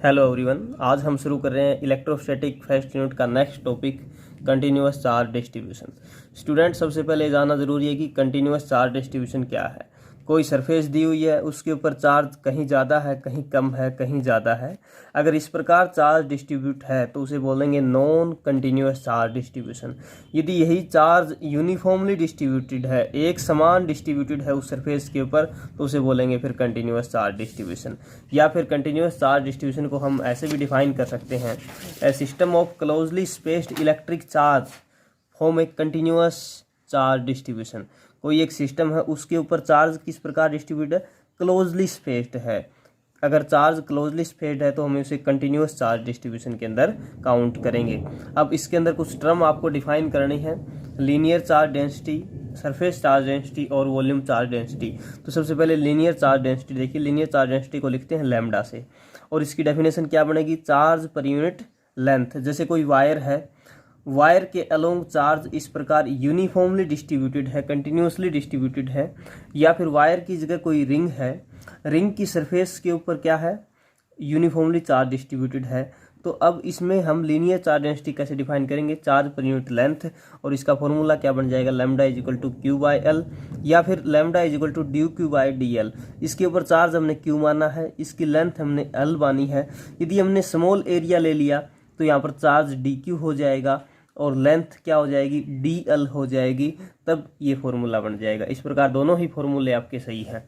Hello everyone, आज हम शुरू कर रहे हैं इलेक्ट्रोस्टैटिक फर्स्ट यूनिट का next topic continuous charge distribution. Student, सबसे पहले जानना ज़रूरी है कि कंटिन्यूअस चार्ज डिस्ट्रीब्यूशन क्या है। कोई सरफेस दी हुई है, उसके ऊपर चार्ज कहीं ज़्यादा है, कहीं कम है, कहीं ज़्यादा है। अगर इस प्रकार चार्ज डिस्ट्रीब्यूट है तो उसे बोलेंगे नॉन कंटिन्यूअस चार्ज डिस्ट्रीब्यूशन। यदि यही चार्ज यूनिफॉर्मली डिस्ट्रीब्यूटेड है, एक समान डिस्ट्रीब्यूटेड है उस सरफेस के ऊपर, तो उसे बोलेंगे फिर कंटिन्यूअस चार्ज डिस्ट्रीब्यूशन। या फिर कंटिन्यूअस चार्ज डिस्ट्रीब्यूशन को हम ऐसे भी डिफाइन कर सकते हैं, a system of closely spaced electric charge form a continuous charge distribution. कोई एक सिस्टम है, उसके ऊपर चार्ज किस प्रकार डिस्ट्रीब्यूट है, क्लोजली स्पेस्ड है। अगर चार्ज क्लोजली स्पेस्ड है तो हम उसे कंटिन्यूअस चार्ज डिस्ट्रीब्यूशन के अंदर काउंट करेंगे। अब इसके अंदर कुछ टर्म आपको डिफाइन करनी है, linear charge density, surface charge density और वॉल्यूम चार्ज डेंसिटी। तो सबसे पहले लीनियर चार्ज डेंसिटी देखिए, लीनियर चार्ज डेंसिटी को लिखते हैं लैम्डा से, और इसकी डेफिनेशन क्या बनेगी, चार्ज पर यूनिट लेंथ। जैसे कोई वायर है, वायर के अलोंग चार्ज इस प्रकार यूनिफॉर्मली डिस्ट्रीब्यूटेड है, कंटिन्यूअसली डिस्ट्रीब्यूटेड है। या फिर वायर की जगह कोई रिंग है, रिंग की सरफेस के ऊपर क्या है, यूनिफॉर्मली चार्ज डिस्ट्रीब्यूटेड है। तो अब इसमें हम लीनियर चार्ज डेंसिटी कैसे डिफाइन करेंगे, चार्ज पर यूनिट लेंथ, और इसका फॉर्मूला क्या बन जाएगा, lambda is equal to q by l, या फिर lambda is equal to d q by d l. इसके ऊपर चार्ज हमने क्यू माना है, इसकी लेंथ हमने एल मानी है। यदि हमने स्मॉल एरिया ले लिया तो यहाँ पर चार्ज डी क्यू हो जाएगा और लेंथ क्या हो जाएगी, डी एल हो जाएगी, तब ये फॉर्मूला बन जाएगा। इस प्रकार दोनों ही फॉर्मूले आपके सही हैं।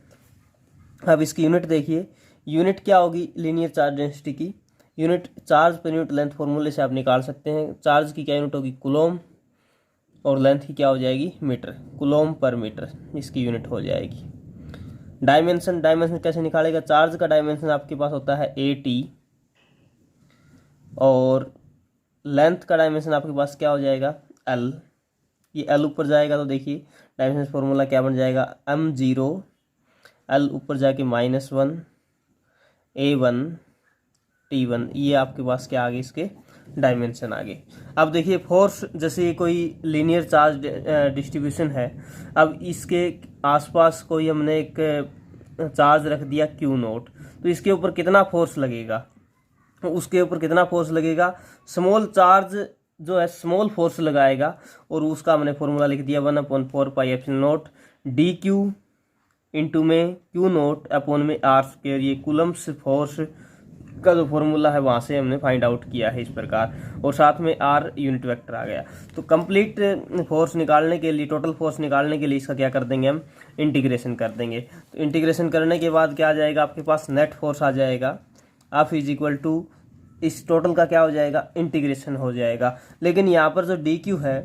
अब इसकी यूनिट देखिए, यूनिट क्या होगी लीनियर चार्ज डेंसिटी की, यूनिट चार्ज पर यूनिट लेंथ फॉर्मूले से आप निकाल सकते हैं। चार्ज की क्या यूनिट होगी, कुलोम, और लेंथ की क्या हो जाएगी, मीटर, कुलोम पर मीटर इसकी यूनिट हो जाएगी। डायमेंशन, डायमेंशन कैसे निकालेगा, चार्ज का डायमेंशन आपके पास होता है ए टी, और लेंथ का डायमेंशन आपके पास क्या हो जाएगा, एल। ये एल ऊपर जाएगा तो देखिए डायमेंशन फॉर्मूला क्या बन जाएगा, एम जीरो, एल ऊपर जाके -1, A1 T1, ये आपके पास क्या आगे इसके डायमेंशन आगे। अब देखिए फोर्स, जैसे कोई लीनियर चार्ज डिस्ट्रीब्यूशन है, अब इसके आसपास कोई हमने एक चार्ज रख दिया Q नोट, तो इसके ऊपर कितना फोर्स लगेगा, उसके ऊपर कितना फोर्स लगेगा, स्मॉल चार्ज जो है स्मॉल फोर्स लगाएगा, और उसका हमने फॉर्मूला लिख दिया 1/4 pi epsilon not D Q into में क्यू नोट अपॉन में आर स्क्वायर। ये कूलम्स फोर्स का जो फॉर्मूला है वहाँ से हमने फाइंड आउट किया है इस प्रकार, और साथ में आर यूनिट वेक्टर आ गया। तो कंप्लीट फोर्स निकालने के लिए, टोटल फोर्स निकालने के लिए इसका क्या कर देंगे, हम इंटीग्रेशन कर देंगे। तो इंटीग्रेशन करने के बाद क्या आ जाएगा, आपके पास नेट फोर्स आ जाएगा, एफ इज इक्वल टू इस टोटल का क्या हो जाएगा, इंटीग्रेशन हो जाएगा। लेकिन यहाँ पर जो डी क्यू है,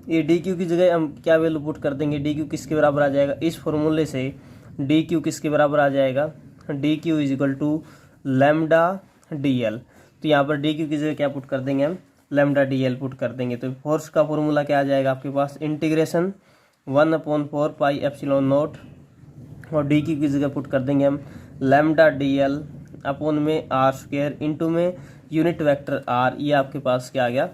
ये डी क्यू की जगह हम क्या वैल्यू पुट कर देंगे, डी क्यू किसके बराबर आ जाएगा, इस फॉर्मूले से डी क्यू किसके बराबर आ जाएगा, d q is equal to lambda d l. तो यहाँ पर डी क्यू की जगह क्या पुट कर देंगे, हम लैम्डा डी एल पुट कर देंगे। तो फोर्स का फॉर्मूला क्या आ जाएगा आपके पास, इंटीग्रेशन 1/4 पाई एप्सिलॉन नॉट, और डी क्यू की जगह पुट कर देंगे हम लैम्डा डी एल अपॉन में आर स्क्वायर इंटू में यूनिट वेक्टर आर। ये आपके पास क्या आ गया,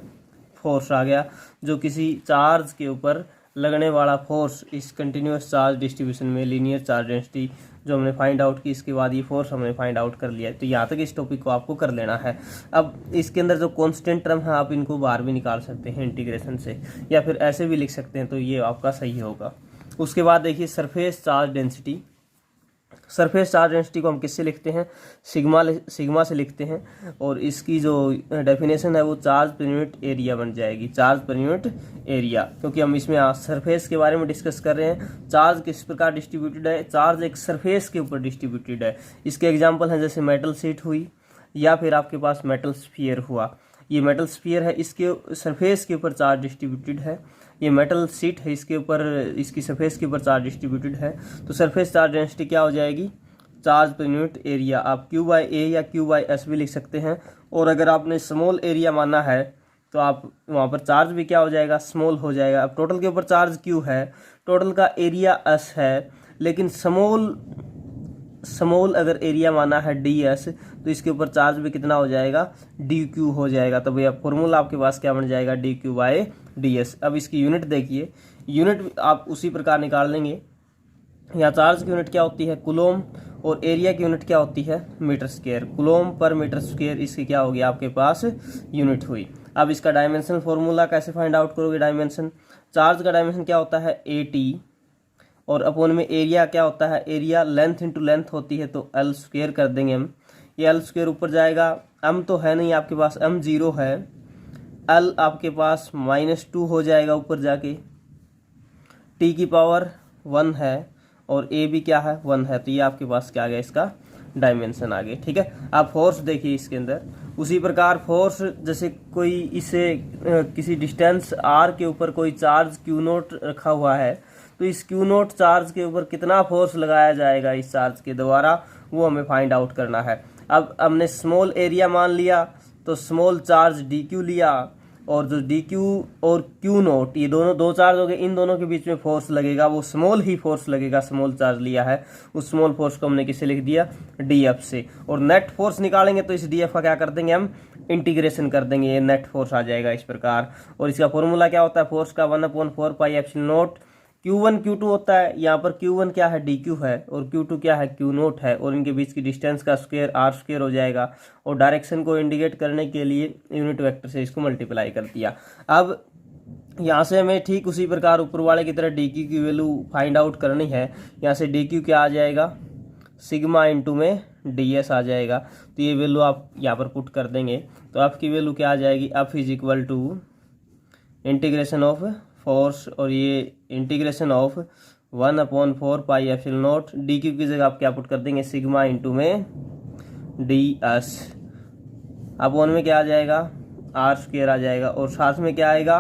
फोर्स आ गया, जो किसी चार्ज के ऊपर लगने वाला फोर्स इस कंटिन्यूअस चार्ज डिस्ट्रीब्यूशन में लीनियर चार्ज डेंसिटी जो हमने फाइंड आउट की, इसके बाद ये फोर्स हमने फाइंड आउट कर लिया है। तो यहाँ तक इस टॉपिक को आपको कर लेना है। अब इसके अंदर जो कांस्टेंट टर्म है आप इनको बाहर भी निकाल सकते हैं इंटीग्रेशन से, या फिर ऐसे भी लिख सकते हैं, तो ये आपका सही होगा। उसके बाद देखिए surface charge density, surface charge density को हम किससे लिखते हैं, सिग्मा से लिखते हैं, और इसकी जो डेफिनेशन है वो चार्ज पर यूनिट एरिया बन जाएगी, चार्ज पर यूनिट एरिया। क्योंकि हम इसमें सरफेस के बारे में डिस्कस कर रहे हैं, चार्ज किस प्रकार डिस्ट्रीब्यूटेड है, चार्ज एक सरफेस के ऊपर डिस्ट्रीब्यूटेड है। इसके एग्जाम्पल हैं जैसे मेटल शीट हुई, या फिर आपके पास मेटल स्फीयर हुआ। ये मेटल स्फीयर है, इसके सरफेस के ऊपर चार्ज डिस्ट्रीब्यूटेड है। ये मेटल शीट है, इसके ऊपर, इसकी सरफेस के ऊपर चार्ज डिस्ट्रीब्यूटेड है। तो सरफेस चार्ज डेंसिटी क्या हो जाएगी, चार्ज पर यूनिट एरिया। आप क्यू बाई ए या क्यू बाई एस भी लिख सकते हैं, और अगर आपने स्मॉल एरिया माना है तो आप वहाँ पर चार्ज भी क्या हो जाएगा, स्मॉल हो जाएगा। अब टोटल के ऊपर चार्ज क्यू है, टोटल का एरिया एस है, लेकिन स्मॉल अगर एरिया माना है डी एस, तो इसके ऊपर चार्ज भी कितना हो जाएगा, डी क्यू हो जाएगा। तो भैया फॉर्मूला आपके पास क्या बन जाएगा, d q by D S. अब इसकी यूनिट देखिए, यूनिट आप उसी प्रकार निकाल लेंगे यहाँ चार्ज की यूनिट क्या होती है कूलोम, और एरिया की यूनिट क्या होती है मीटर स्क्वायर। कूलोम पर मीटर स्क्वायर इसकी क्या होगी आपके पास यूनिट हुई। अब इसका डायमेंशन फॉर्मूला कैसे फाइंड आउट करोगे। डायमेंशन, चार्ज का डायमेंशन क्या होता है AT, और अपॉन में एरिया क्या होता है, एरिया लेंथ इंटू लेंथ होती है तो L स्क्वायर कर देंगे हम। ये L स्क्वायर ऊपर जाएगा, M तो है नहीं आपके पास, M 0 है, L आपके पास -2 हो जाएगा ऊपर जाके, T की पावर 1 है और A भी क्या है 1 है, तो ये आपके पास क्या आ गया इसका डायमेंशन आ गया। ठीक है, आप फोर्स देखिए इसके अंदर, उसी प्रकार फोर्स जैसे कोई इसे किसी डिस्टेंस r के ऊपर कोई चार्ज Q0 रखा हुआ है, तो इस Q0 चार्ज के ऊपर कितना फोर्स लगाया जाएगा इस चार्ज के द्वारा, वो हमें फाइंड आउट करना है। अब हमने स्मॉल एरिया मान लिया तो स्मॉल चार्ज dq लिया, और जो dq और Q0 ये दोनों दो चार्ज हो गए, इन दोनों के बीच में फोर्स लगेगा वो स्मॉल ही फोर्स लगेगा, स्मॉल चार्ज लिया है, उस स्मॉल फोर्स को हमने किसे लिख दिया df से। और नेट फोर्स निकालेंगे तो इस df का क्या कर देंगे हम इंटीग्रेशन कर देंगे, ये नेट फोर्स आ जाएगा इस प्रकार। और इसका फॉर्मूला क्या होता है फोर्स का 1/4πε0। Q1 Q2 होता है, यहाँ पर Q1 क्या है dq है और Q2 क्या है Q0 है, और इनके बीच की डिस्टेंस का स्क्वायर r स्क्वायर हो जाएगा, और डायरेक्शन को इंडिकेट करने के लिए यूनिट वेक्टर से इसको मल्टीप्लाई कर दिया। अब यहाँ से हमें ठीक उसी प्रकार ऊपर वाले की तरह dq की वैल्यू फाइंड आउट करनी है। यहाँ से dq क्या आ जाएगा सिग्मा इंटू में ds आ जाएगा, तो ये वैल्यू आप यहाँ पर पुट कर देंगे तो आपकी वैल्यू क्या आ जाएगी, F is equal to integration of force, और ये इंटीग्रेशन ऑफ 1/4πε0 dq की जगह आप क्या पुट कर देंगे सिग्मा इंटू में ds, अब वन में क्या आ जाएगा r स्क्वायर आ जाएगा, और साथ में क्या आएगा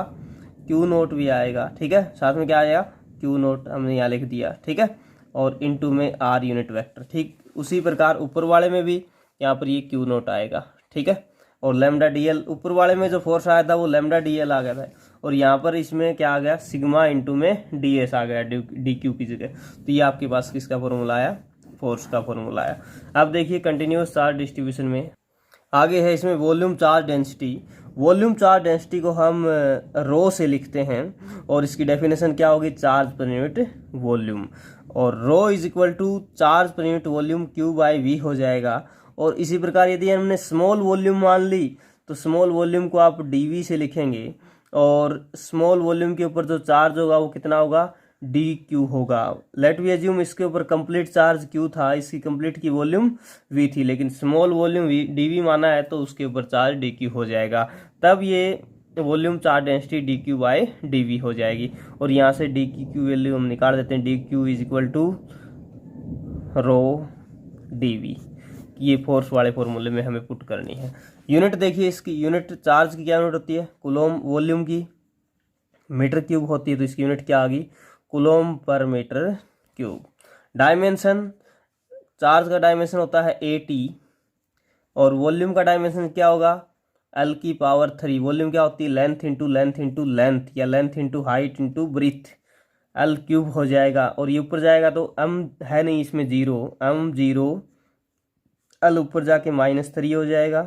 Q0 भी आएगा। ठीक है, साथ में क्या आएगा Q0 हमने यहाँ लिख दिया। ठीक है, और इंटू में r यूनिट वेक्टर। ठीक उसी प्रकार ऊपर वाले में भी यहाँ पर ये Q0 आएगा। ठीक है, और लैम्डा dl, ऊपर वाले में जो फोर्स आया था वो लैम्डा dl आ गया था, और यहाँ पर इसमें क्या आ गया सिग्मा इंटू में ds आ गया dq की जगह। तो ये आपके पास किसका फॉर्मूला आया फोर्स का फॉर्मूला आया। अब देखिए कंटिन्यूअस चार्ज डिस्ट्रीब्यूशन में आगे है इसमें volume charge density. Volume charge density को हम रो से लिखते हैं, और इसकी डेफिनेशन क्या होगी चार्ज पर यूनिट वॉल्यूम, और rho is equal to charge पर यूनिट वॉल्यूम Q/V हो जाएगा। और इसी प्रकार यदि हमने स्मॉल वॉल्यूम मान ली तो स्मॉल वॉल्यूम को आप dV से लिखेंगे, और स्मॉल वॉल्यूम के ऊपर जो चार्ज होगा वो कितना होगा dq होगा। लेट वी एज्यूम इसके ऊपर कंप्लीट चार्ज q था, इसकी कंप्लीट की वॉल्यूम v थी, लेकिन स्मॉल वॉल्यूम dv माना है तो उसके ऊपर चार्ज dq हो जाएगा, तब ये वॉल्यूम चार्ज डेंसिटी dq/dv हो जाएगी। और यहाँ से dq की वैल्यू हम निकाल देते हैं, dq is equal to rho dv। ये फोर्स वाले फॉर्मूले में हमें पुट करनी है। यूनिट देखिए इसकी, यूनिट चार्ज की क्या यूनिट होती है कूलोम, वॉल्यूम की मीटर क्यूब होती है, तो इसकी यूनिट क्या आ गई कूलोम पर मीटर क्यूब। डायमेंशन, चार्ज का डायमेंशन होता है AT, और वॉल्यूम का डायमेंशन क्या होगा L की पावर 3। वॉल्यूम क्या होती है length into length into length, या length into height into breadth, L cube हो जाएगा। और ये ऊपर जाएगा तो M है नहीं इसमें 0, M 0, L ऊपर जाके -3 हो जाएगा,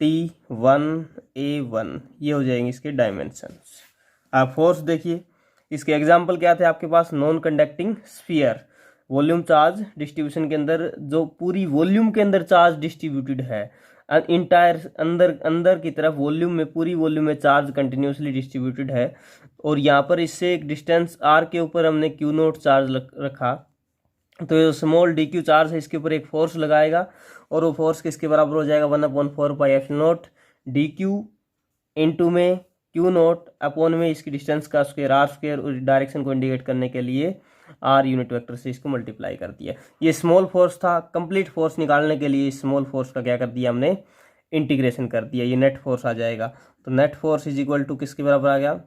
T1 A1, ये हो जाएंगे इसके डायमेंशन। आप फोर्स देखिए, इसके एग्जाम्पल क्या थे आपके पास non conducting sphere. Volume charge distribution के अंदर जो पूरी वॉल्यूम के अंदर चार्ज डिस्ट्रीब्यूटेड है, इंटायर अंदर की तरफ वॉल्यूम में, पूरी वॉल्यूम में चार्ज कंटिन्यूसली डिस्ट्रीब्यूटेड है, और यहाँ पर इससे एक डिस्टेंस r के ऊपर हमने Q0 चार्ज रखा, तो ये स्मॉल dq चार्ज है इसके ऊपर एक फोर्स लगाएगा, और वो फोर्स किसके बराबर हो जाएगा 1/4πε0 dq इंटू में Q0 अपॉन में इसकी डिस्टेंस का स्क्वायर r स्क्वायर, और डायरेक्शन को इंडिकेट करने के लिए r यूनिट वेक्टर से इसको मल्टीप्लाई कर दिया। ये स्मॉल फोर्स था, कंप्लीट फोर्स निकालने के लिए स्मॉल फोर्स का क्या कर दिया हमने इंटीग्रेशन कर दिया, ये नेट फोर्स आ जाएगा। तो net force is equal to किसके बराबर आ गया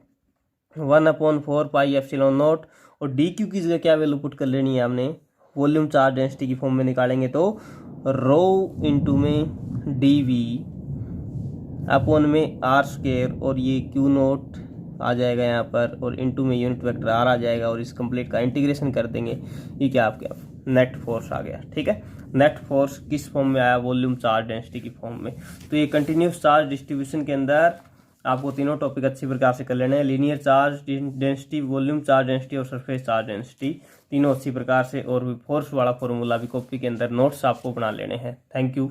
1/4πε0, और dq की जगह क्या वैल्यू पुट कर लेनी है हमने वॉल्यूम चार्ज डेंसिटी की फॉर्म में निकालेंगे तो रो इंटू में dv अपॉन में r स्क्वायर, और ये Q0 आ जाएगा यहाँ पर, और इंटू में यूनिट वेक्टर r आ जाएगा, और इस कंप्लीट का इंटीग्रेशन कर देंगे, ये क्या आपके नेट फोर्स आ गया। ठीक है, नेट फोर्स किस फॉर्म में आया वॉल्यूम चार्ज डेंसिटी की फॉर्म में। तो ये कंटिन्यूस चार्ज डिस्ट्रीब्यूशन के अंदर आपको तीनों टॉपिक अच्छी प्रकार से कर लेने हैं। Linear charge density, volume charge density और सरफेस चार्ज डेंसिटी तीनों अच्छी प्रकार से, और भी फोर्स वाला फॉर्मूला भी कॉपी के अंदर नोट्स आपको बना लेने हैं। Thank you.